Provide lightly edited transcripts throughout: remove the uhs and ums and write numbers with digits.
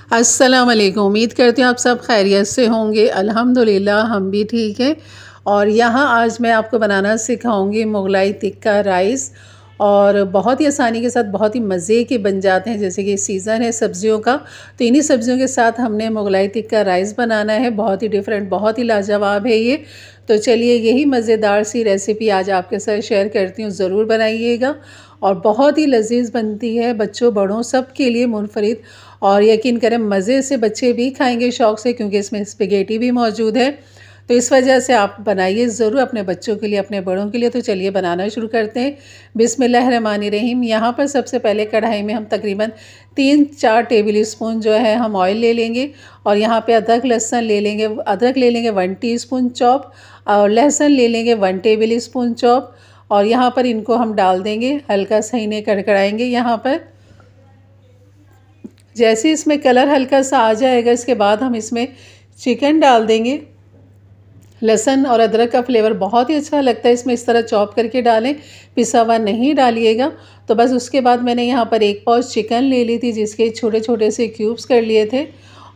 अस्सलाम वालेकुम। उम्मीद करती हूँ आप सब खैरियत से होंगे। अल्हम्दुलिल्लाह हम भी ठीक हैं। और यहाँ आज मैं आपको बनाना सिखाऊंगी मुगलाई टिक्का राइस, और बहुत ही आसानी के साथ बहुत ही मज़े के बन जाते हैं। जैसे कि सीज़न है सब्ज़ियों का, तो इन्हीं सब्ज़ियों के साथ हमने मुगलाई टिक्का राइस बनाना है। बहुत ही डिफरेंट, बहुत ही लाजवाब है ये। तो चलिए यही मज़ेदार सी रेसिपी आज आपके साथ शेयर करती हूँ, ज़रूर बनाइएगा। और बहुत ही लजीज बनती है, बच्चों बड़ों सब के लिए मुनफरिद। और यकीन करें मज़े से बच्चे भी खाएंगे शौक़ से, क्योंकि इसमें स्पेगेटी भी मौजूद है। तो इस वजह से आप बनाइए ज़रूर अपने बच्चों के लिए, अपने बड़ों के लिए। तो चलिए बनाना शुरू करते हैं। बिस्मिल्लाहिर्रहमानिर्रहीम। यहाँ पर सबसे पहले कढ़ाई में हम तकरीबन 3-4 टेबल स्पून जो है हम ऑयल ले लेंगे। और यहाँ पे अदरक लहसुन ले लेंगे। अदरक ले लेंगे 1 टीस्पून चॉप, और लहसुन ले लेंगे 1 टेबल स्पून चॉप। और यहाँ पर इनको हम डाल देंगे, हल्का सा इन्हें कड़कड़ाएंगे। यहाँ पर जैसे इसमें कलर हल्का सा आ जाएगा, इसके बाद हम इसमें चिकन डाल देंगे। लहसुन और अदरक का फ्लेवर बहुत ही अच्छा लगता है इसमें, इस तरह चॉप करके डालें, पिसा हुआ नहीं डालिएगा। तो बस उसके बाद मैंने यहाँ पर 1 पाउच चिकन ले ली थी, जिसके छोटे छोटे से क्यूब्स कर लिए थे।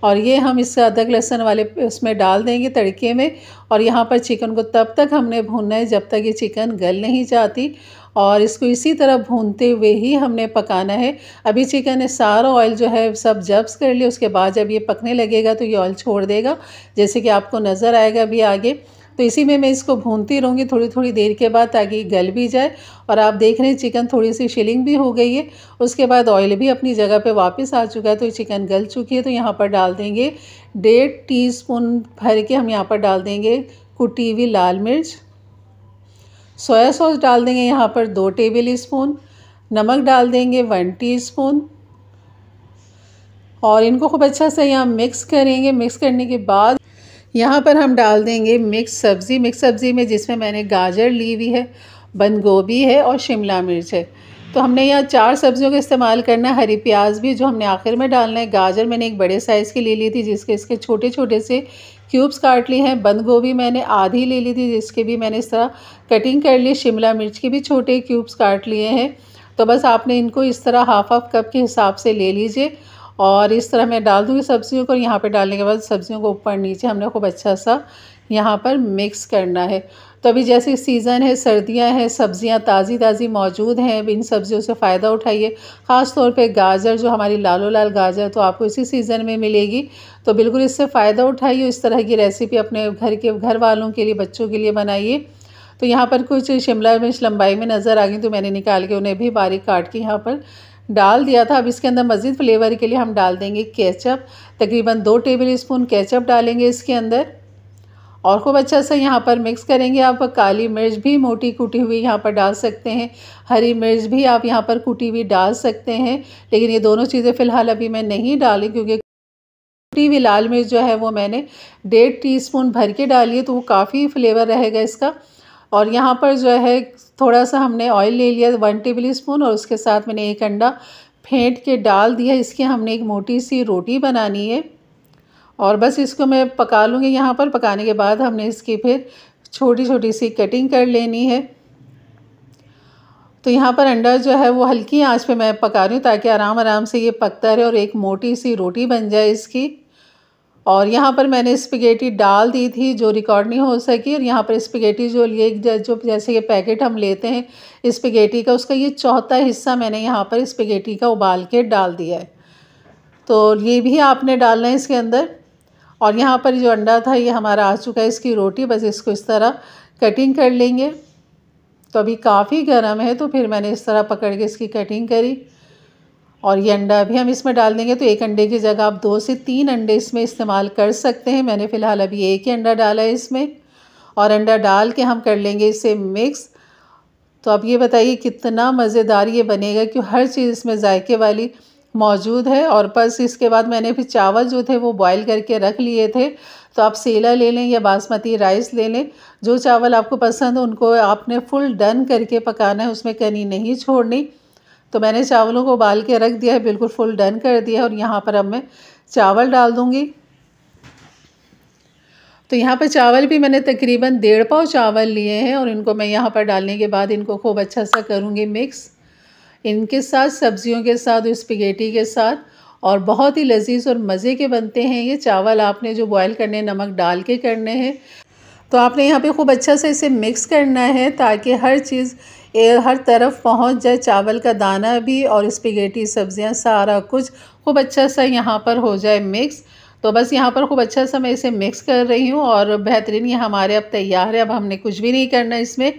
और ये हम इस अदरक लहसुन वाले उसमें डाल देंगे तड़के में। और यहाँ पर चिकन को तब तक हमने भूनना है जब तक ये चिकन गल नहीं जाती, और इसको इसी तरह भूनते हुए ही हमने पकाना है। अभी चिकन ने सारा ऑयल जो है सब जब्स कर लिया, उसके बाद जब ये पकने लगेगा तो ये ऑयल छोड़ देगा, जैसे कि आपको नज़र आएगा अभी आगे। तो इसी में मैं इसको भूनती रहूँगी थोड़ी थोड़ी देर के बाद, ताकि गल भी जाए। और आप देख रहे हैं चिकन थोड़ी सी शिलिंग भी हो गई है, उसके बाद ऑयल भी अपनी जगह पे वापस आ चुका है। तो चिकन गल चुकी है। तो यहाँ पर डाल देंगे 1.5 टीस्पून भर के हम यहाँ पर डाल देंगे कुटी हुई लाल मिर्च। सोया सॉस डाल देंगे यहाँ पर 2 टेबल स्पून। नमक डाल देंगे 1 टीस्पून। और इनको खूब अच्छा से यहाँ मिक्स करेंगे। मिक्स करने के बाद यहाँ पर हम डाल देंगे मिक्स सब्ज़ी। मिक्स सब्ज़ी में जिसमें मैंने गाजर ली हुई है, बंद गोभी है और शिमला मिर्च है। तो हमने यहाँ 4 सब्जियों का इस्तेमाल करना है। हरी प्याज भी जो हमने आखिर में डालना है। गाजर मैंने एक बड़े साइज़ की ले ली थी, जिसके इसके छोटे छोटे से क्यूब्स काट लिए हैं। बंद गोभी मैंने आधी ले ली थी, जिसके भी मैंने इस तरह कटिंग कर ली। शिमला मिर्च के भी छोटे क्यूब्स काट लिए हैं। तो बस आपने इनको इस तरह हाफ कप के हिसाब से ले लीजिए। और इस तरह मैं डाल दूँगी सब्जियों को। यहाँ पे डालने के बाद सब्जियों को ऊपर नीचे हमने खूब अच्छा सा यहाँ पर मिक्स करना है। तो अभी जैसे सीज़न है, सर्दियाँ हैं, सब्जियाँ ताज़ी ताज़ी मौजूद हैं। अब इन सब्जियों से फ़ायदा उठाइए। ख़ास तौर पे गाजर, जो हमारी लालो लाल गाजर तो आपको इसी सीज़न में मिलेगी, तो बिल्कुल इससे फ़ायदा उठाइए। इस तरह की रेसिपी अपने घर वालों के लिए, बच्चों के लिए बनाइए। तो यहाँ पर कुछ शिमला मिर्च लंबाई में नज़र आ गई, तो मैंने निकाल के उन्हें भी बारीक काट के यहाँ पर डाल दिया था। अब इसके अंदर मज़ीद फ्लेवर के लिए हम डाल देंगे केचप। तकरीबन 2 टेबल स्पून केचप डालेंगे इसके अंदर। और खूब अच्छा से यहाँ पर मिक्स करेंगे। आप काली मिर्च भी मोटी कुटी हुई यहाँ पर डाल सकते हैं, हरी मिर्च भी आप यहाँ पर कुटी हुई डाल सकते हैं। लेकिन ये दोनों चीज़ें फ़िलहाल अभी मैं नहीं डाली, क्योंकि कुटी हुई लाल मिर्च जो है वो मैंने 1.5 टीस्पून भर के डाली है, तो वो काफ़ी फ्लेवर रहेगा इसका। और यहाँ पर जो है थोड़ा सा हमने ऑयल ले लिया 1 टेबल स्पून, और उसके साथ मैंने 1 अंडा फेंट के डाल दिया। इसकी हमने एक मोटी सी रोटी बनानी है। और बस इसको मैं पका लूँगी। यहाँ पर पकाने के बाद हमने इसकी फिर छोटी छोटी सी कटिंग कर लेनी है। तो यहाँ पर अंडा जो है वो हल्की आंच पे मैं पका रही हूँ, ताकि आराम आराम से ये पकता रहे और एक मोटी सी रोटी बन जाए इसकी। और यहाँ पर मैंने स्पेगेटी डाल दी थी, जो रिकॉर्ड नहीं हो सकी। और यहाँ पर स्पेगेटी जो लिए, जो जैसे ये पैकेट हम लेते हैं स्पेगेटी का, उसका ये चौथा हिस्सा मैंने यहाँ पर स्पेगेटी का उबाल के डाल दिया है। तो ये भी आपने डालना है इसके अंदर। और यहाँ पर जो अंडा था ये हमारा आ चुका है, इसकी रोटी। बस इसको इस तरह कटिंग कर लेंगे। तो अभी काफ़ी गर्म है, तो फिर मैंने इस तरह पकड़ के इसकी कटिंग करी। और ये अंडा भी हम इसमें डाल देंगे। तो 1 अंडे की जगह आप 2 से 3 अंडे इसमें इस्तेमाल कर सकते हैं। मैंने फ़िलहाल अभी 1 ही अंडा डाला है इसमें। और अंडा डाल के हम कर लेंगे इसे मिक्स। तो अब ये बताइए कितना मज़ेदार ये बनेगा, कि हर चीज़ इसमें जायके वाली मौजूद है। और बस इसके बाद मैंने फिर चावल जो थे वो बॉईल करके रख लिए थे। तो आप सेला ले लें या बासमती राइस ले लें, जो चावल आपको पसंद हो उनको आपने फुल डन करके पकाना है, उसमें कनी नहीं छोड़नी। तो मैंने चावलों को उबाल के रख दिया है, बिल्कुल फुल डन कर दिया है। और यहाँ पर अब मैं चावल डाल दूँगी। तो यहाँ पर चावल भी मैंने तकरीबन 1.5 पाव चावल लिए हैं। और इनको मैं यहाँ पर डालने के बाद इनको खूब अच्छा सा करूँगी मिक्स, इनके साथ, सब्जियों के साथ, स्पेगेटी के साथ। और बहुत ही लजीज और मज़े के बनते हैं ये। चावल आपने जो बॉयल करने नमक डाल के करने हैं, तो आपने यहाँ पे खूब अच्छा से इसे मिक्स करना है ताकि हर चीज़ हर तरफ पहुँच जाए, चावल का दाना भी और स्पेगेटी सब्जियाँ सारा कुछ खूब अच्छा सा यहाँ पर हो जाए मिक्स। तो बस यहाँ पर खूब अच्छा सा मैं इसे मिक्स कर रही हूँ और बेहतरीन ये हमारे अब तैयार है। अब हमने कुछ भी नहीं करना इसमें।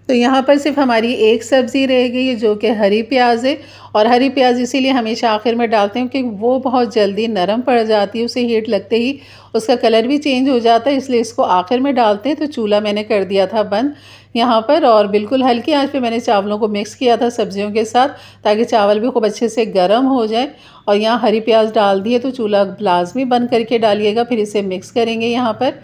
तो यहाँ पर सिर्फ हमारी एक सब्ज़ी रह गई है जो कि हरी प्याज है। और हरी प्याज इसीलिए हमेशा आखिर में डालते हैं क्योंकि वो बहुत जल्दी नरम पड़ जाती है, उसे हीट लगते ही उसका कलर भी चेंज हो जाता है, इसलिए इसको आखिर में डालते हैं। तो चूल्हा मैंने कर दिया था बंद यहाँ पर और बिल्कुल हल्की आंच पे मैंने चावलों को मिक्स किया था सब्जियों के साथ ताकि चावल भी खूब अच्छे से गर्म हो जाए। और यहाँ हरी प्याज डाल दिए, तो चूल्हा लाजमी बंद करके डालिएगा, फिर इसे मिक्स करेंगे यहाँ पर।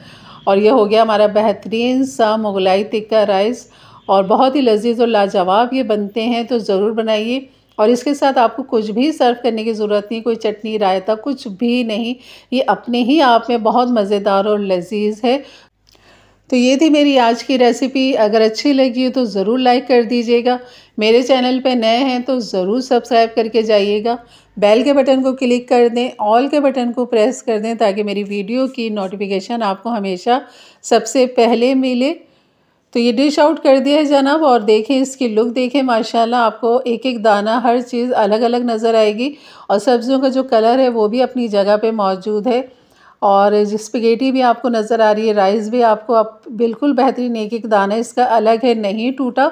और ये हो गया हमारा बेहतरीन सा मुगलाई टिक्का राइस और बहुत ही लजीज और लाजवाब ये बनते हैं, तो ज़रूर बनाइए। और इसके साथ आपको कुछ भी सर्व करने की ज़रूरत नहीं, कोई चटनी रायता कुछ भी नहीं, ये अपने ही आप में बहुत मज़ेदार और लजीज है। तो ये थी मेरी आज की रेसिपी। अगर अच्छी लगी हो तो ज़रूर लाइक कर दीजिएगा। मेरे चैनल पे नए हैं तो ज़रूर सब्सक्राइब करके जाइएगा। बेल के बटन को क्लिक कर दें, ऑल के बटन को प्रेस कर दें ताकि मेरी वीडियो की नोटिफिकेशन आपको हमेशा सबसे पहले मिले। तो ये डिश आउट कर दिया है जनाब, और देखें इसकी लुक देखें, माशाल्लाह आपको एक एक दाना हर चीज़ अलग अलग नज़र आएगी। और सब्जियों का जो कलर है वो भी अपनी जगह पे मौजूद है। और स्पेगेटी भी आपको नज़र आ रही है, राइस भी आपको बिल्कुल बेहतरीन, एक एक दाना इसका अलग है, नहीं टूटा।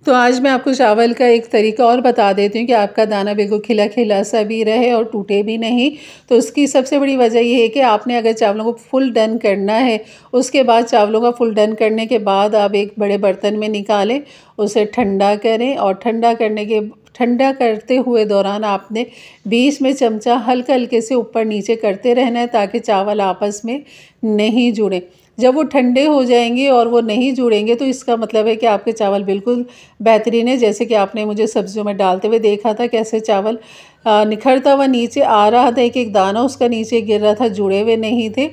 तो आज मैं आपको चावल का एक तरीका और बता देती हूँ कि आपका दाना बिल्कुल खिला खिला सा भी रहे और टूटे भी नहीं। तो उसकी सबसे बड़ी वजह ये है कि आपने अगर चावलों को फुल डन करना है, उसके बाद चावलों का फुल डन करने के बाद आप एक बड़े बर्तन में निकालें, उसे ठंडा करें और ठंडा करते हुए दौरान आपने बीच में चमचा हल्के हल्के से ऊपर नीचे करते रहना है ताकि चावल आपस में नहीं जुड़े। जब वो ठंडे हो जाएंगे और वो नहीं जुड़ेंगे तो इसका मतलब है कि आपके चावल बिल्कुल बेहतरीन है। जैसे कि आपने मुझे सब्जियों में डालते हुए देखा था कैसे चावल निखरता हुआ नीचे आ रहा था, एक एक दाना उसका नीचे गिर रहा था, जुड़े हुए नहीं थे।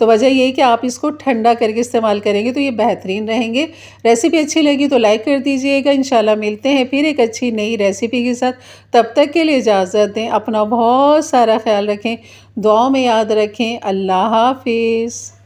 तो वजह ये है कि आप इसको ठंडा करके इस्तेमाल करेंगे तो ये बेहतरीन रहेंगे। रेसिपी अच्छी लगी तो लाइक कर दीजिएगा। इंशाल्लाह मिलते हैं फिर एक अच्छी नई रेसिपी के साथ। तब तक के लिए इजाज़त दें, अपना बहुत सारा ख्याल रखें, दुआओं में याद रखें। अल्लाह हाफिज़।